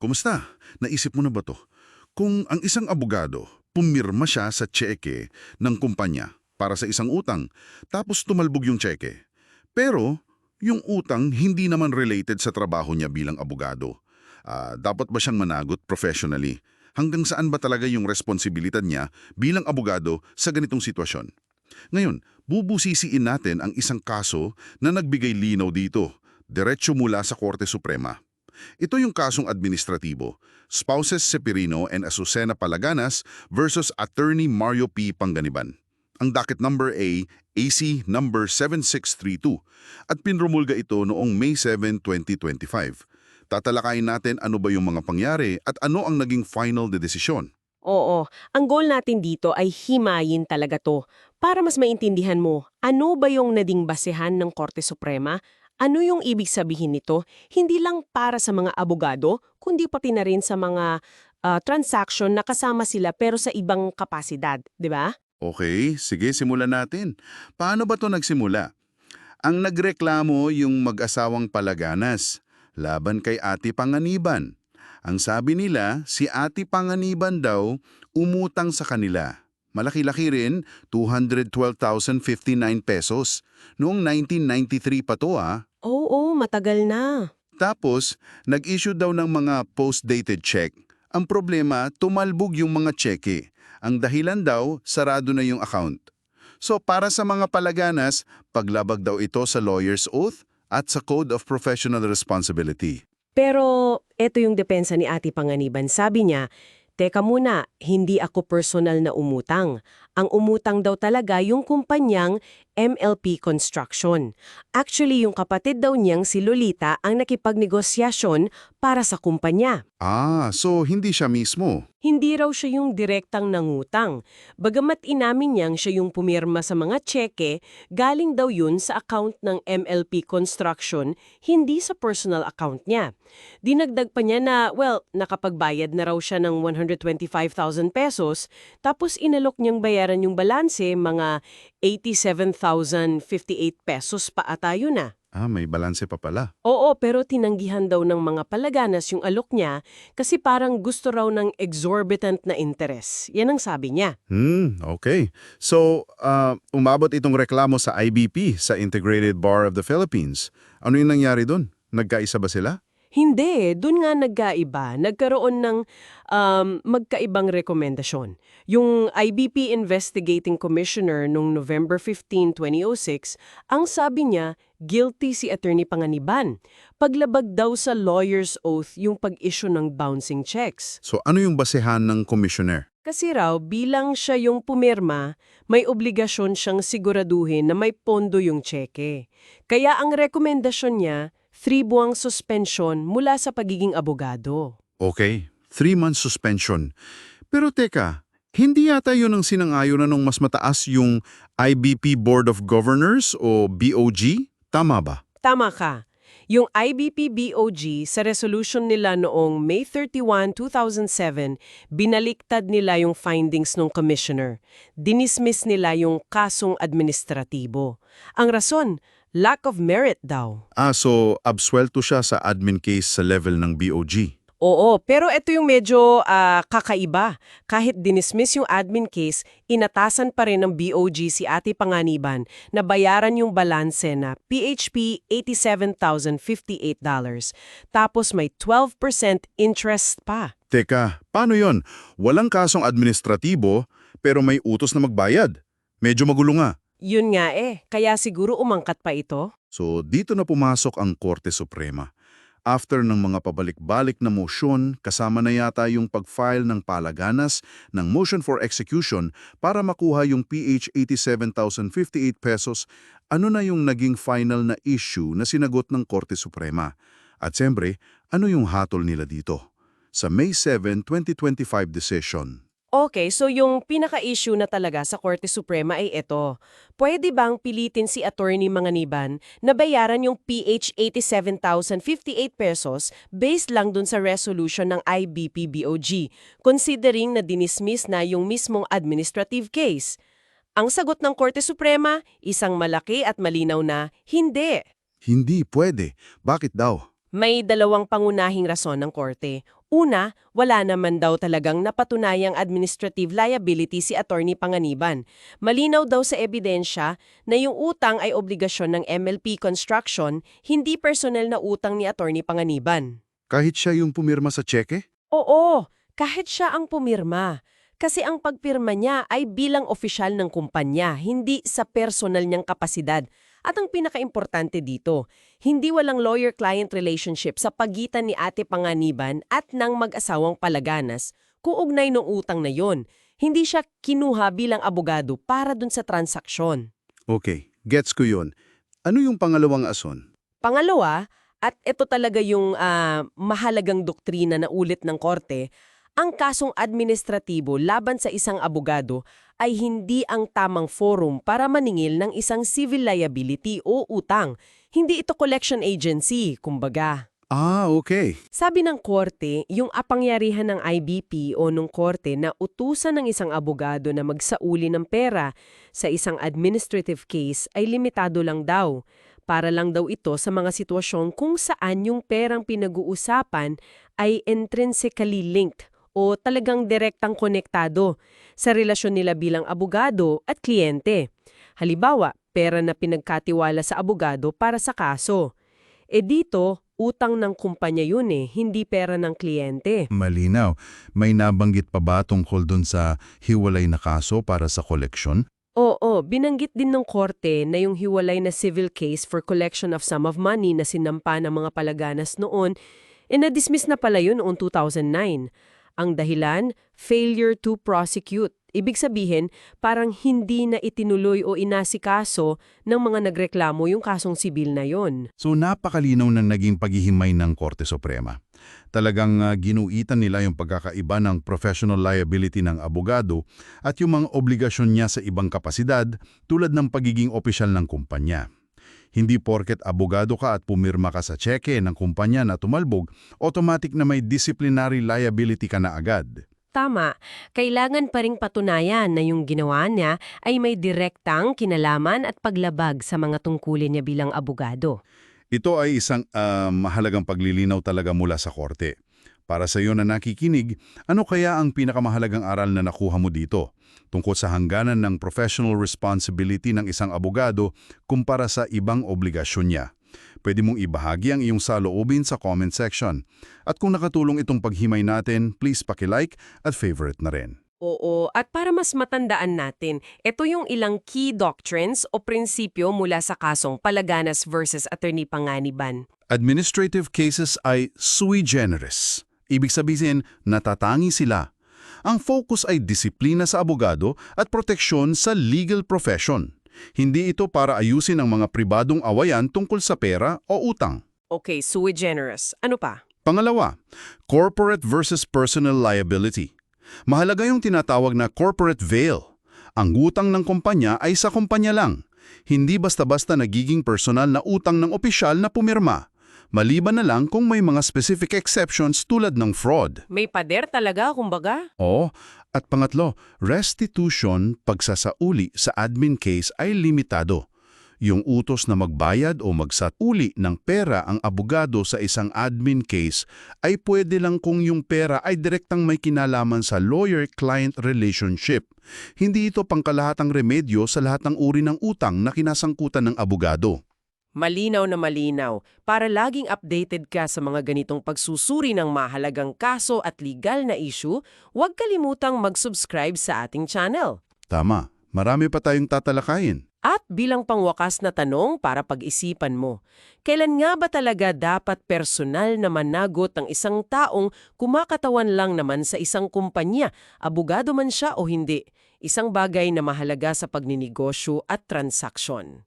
Kumusta? Naisip mo na ba to? Kung ang isang abogado, pumirma siya sa tseke ng kumpanya para sa isang utang, tapos tumalbog yung tseke. Pero, yung utang hindi naman related sa trabaho niya bilang abogado. Dapat ba siyang managot professionally? Hanggang saan ba talaga yung responsibilidad niya bilang abogado sa ganitong sitwasyon? Ngayon, bubusisiin natin ang isang kaso na nagbigay linaw dito, diretso mula sa Korte Suprema. Ito yung kasong administratibo, Spouses Cepirino and Azucena Palaganas versus Attorney Mario P. Panganiban. Ang docket number AC number 7632 at pinromulga ito noong May 7, 2025. Tatalakayin natin ano ba yung mga pangyari at ano ang naging final de desisyon. Oo, ang goal natin dito ay himayin talaga to para mas maintindihan mo ano ba yung nading basehan ng Korte Suprema, ano yung ibig sabihin nito, hindi lang para sa mga abogado, kundi pati na rin sa mga transaction na kasama sila pero sa ibang kapasidad, di ba? Okay, sige simulan natin. Paano ba to nagsimula? Ang nagreklamo yung mag-asawang Palaganas laban kay Ate Panganiban. Ang sabi nila, si Ate Panganiban daw umutang sa kanila. Malaki-laki rin, 212,059 pesos. Noong 1993 pa to Oo, matagal na. Tapos, nag-issue daw ng mga post-dated check. Ang problema, tumalbog yung mga cheque. Ang dahilan daw, sarado na yung account. So para sa mga Palaganas, paglabag daw ito sa lawyer's oath at sa Code of Professional Responsibility. Pero eto yung depensa ni Ate Panganiban. Sabi niya, teka muna, hindi ako personal na umutang. Ang umutang daw talaga yung kumpanyang MLP Construction. Actually, yung kapatid daw niyang si Lolita ang nakipagnegosasyon para sa kumpanya. So hindi siya mismo. Hindi raw siya yung direktang nangutang. Bagamat inamin niyang siya yung pumirma sa mga tseke, galing daw yun sa account ng MLP Construction, hindi sa personal account niya. Dinagdag pa niya na, nakapagbayad na raw siya ng 125,000 pesos, tapos inalok niyang bayaran yung balanse, mga 87,058 pesos pa ata yun na. May balanse pa pala. Oo, pero tinanggihan daw ng mga Palaganas yung alok niya kasi parang gusto raw ng exorbitant na interest. Yan ang sabi niya. Okay. So, umabot itong reklamo sa IBP, sa Integrated Bar of the Philippines. Ano yung nangyari doon? Nagkaisa ba sila? Hindi, dun nga nagkaiba. Nagkaroon ng magkaibang rekomendasyon. Yung IBP Investigating Commissioner noong November 15, 2006, ang sabi niya, guilty si Attorney Panganiban. Paglabag daw sa lawyer's oath yung pag-issue ng bouncing checks. So, ano yung basehan ng commissioner? Kasi raw, bilang siya yung pumirma, may obligasyon siyang siguraduhin na may pondo yung tseke. Kaya ang rekomendasyon niya, 3 buwang suspension mula sa pagiging abogado. Okay, 3 months suspension. Pero teka, hindi yata yun ang sinang-ayon na nung mas mataas yung IBP Board of Governors o BOG? Tama ba? Tama ka. Yung IBP-BOG sa resolution nila noong May 31, 2007, binaliktad nila yung findings ng commissioner. Dinismiss nila yung kasong administratibo. Ang rason, lack of merit daw. So absuelto siya sa admin case sa level ng BOG. Oo, pero ito yung medyo kakaiba. Kahit dinismiss yung admin case, inatasan pa rin ng BOG si Ate Panganiban na bayaran yung balanse na PHP $87,058. Tapos may 12% interest pa. Teka, paano yon? Walang kasong administratibo pero may utos na magbayad. Medyo magulo nga. Yun nga kaya siguro umangkat pa ito. So dito na pumasok ang Korte Suprema. After ng mga pabalik-balik na motion, kasama na yata yung pag-file ng Palaganas ng motion for execution para makuha yung PH 87,058 pesos, ano na yung naging final na issue na sinagot ng Korte Suprema? At siyempre, ano yung hatol nila dito? Sa May 7, 2025 decision. Okay, so yung pinaka-issue na talaga sa Korte Suprema ay ito. Pwede bang pilitin si Attorney Manganiban na bayaran yung PH 87,058 pesos based lang dun sa resolution ng IBP-BOG, considering na dinismiss na yung mismong administrative case? Ang sagot ng Korte Suprema, isang malaki at malinaw na hindi. Hindi pwede. Bakit daw? May dalawang pangunahing rason ng korte. Una, wala naman daw talagang napatunayang administrative liability si Attorney Panganiban. Malinaw daw sa ebidensya na yung utang ay obligasyon ng MLP Construction, hindi personal na utang ni Attorney Panganiban. Kahit siya yung pumirma sa tseke? Oo, kahit siya ang pumirma. Kasi ang pagpirma niya ay bilang opisyal ng kumpanya, hindi sa personal niyang kapasidad. At ang pinakaimportante dito, hindi walang lawyer-client relationship sa pagitan ni Ate Panganiban at ng mag-asawang Palaganas kuugnay ng utang na yon. Hindi siya kinuha bilang abogado para dun sa transaksyon. Okay, gets ko yun. Ano yung pangalawang ason? Pangalawa, at ito talaga yung mahalagang doktrina na ulit ng korte, ang kasong administratibo laban sa isang abogado ay hindi ang tamang forum para maningil ng isang civil liability o utang. Hindi ito collection agency, kumbaga. Okay. Sabi ng korte, yung apangyarihan ng IBP o nung korte na utusan ng isang abogado na magsauli ng pera sa isang administrative case ay limitado lang daw. Para lang daw ito sa mga sitwasyon kung saan yung perang pinag-uusapan ay intrinsically linked o talagang direktang konektado sa relasyon nila bilang abogado at kliyente. Halimbawa, pera na pinagkatiwala sa abogado para sa kaso. Dito, utang ng kumpanya yun hindi pera ng kliyente. Malinaw. May nabanggit pa ba tungkol dun sa hiwalay na kaso para sa koleksyon? Oo, binanggit din ng korte na yung hiwalay na civil case for collection of sum of money na sinampa ng mga Palaganas noon, na-dismiss na pala yun noong 2009. Ang dahilan, failure to prosecute. Ibig sabihin, parang hindi na itinuloy o inasikaso ng mga nagreklamo yung kasong sibil na yon. So napakalinaw na naging paghihimay ng Korte Suprema. Talagang ginuitan nila yung pagkakaiba ng professional liability ng abogado at yung mga obligasyon niya sa ibang kapasidad tulad ng pagiging opisyal ng kumpanya. Hindi porket abogado ka at pumirma ka sa tseke ng kumpanya na tumalbog, automatic na may disciplinary liability ka na agad. Tama, kailangan pa ring patunayan na yung ginawa niya ay may direktang kinalaman at paglabag sa mga tungkulin niya bilang abogado. Ito ay isang mahalagang paglilinaw talaga mula sa korte. Para sa iyo na nakikinig, ano kaya ang pinakamahalagang aral na nakuha mo dito tungkol sa hangganan ng professional responsibility ng isang abogado kumpara sa ibang obligasyon niya? Pwede mong ibahagi ang iyong saloobin sa comment section. At kung nakatulong itong paghimay natin, please paki-like at favorite na rin. Oo, at para mas matandaan natin, ito yung ilang key doctrines o prinsipyo mula sa kasong Palaganas versus Attorney Panganiban. Administrative cases ay sui generis. Ibig sabihin, natatangi sila. Ang focus ay disiplina sa abogado at proteksyon sa legal profession. Hindi ito para ayusin ang mga pribadong awayan tungkol sa pera o utang. Okay, sui generis. Ano pa? Pangalawa, corporate versus personal liability. Mahalaga yung tinatawag na corporate veil. Ang utang ng kumpanya ay sa kumpanya lang. Hindi basta-basta nagiging personal na utang ng opisyal na pumirma. Maliban na lang kung may mga specific exceptions tulad ng fraud. May pader talaga, kumbaga? Oo. At pangatlo, restitution pagsasauli sa admin case ay limitado. Yung utos na magbayad o magsauli ng pera ang abogado sa isang admin case ay pwede lang kung yung pera ay direktang may kinalaman sa lawyer-client relationship. Hindi ito pangkalahatang remedyo sa lahat ng uri ng utang na kinasangkutan ng abogado. Malinaw na malinaw. Para laging updated ka sa mga ganitong pagsusuri ng mahalagang kaso at legal na issue, huwag kalimutang mag-subscribe sa ating channel. Tama, marami pa tayong tatalakayin. At bilang pangwakas na tanong para pag-isipan mo, kailan nga ba talaga dapat personal na managot ang isang taong kumakatawan lang naman sa isang kumpanya, abogado man siya o hindi, isang bagay na mahalaga sa pagninegosyo at transaksyon?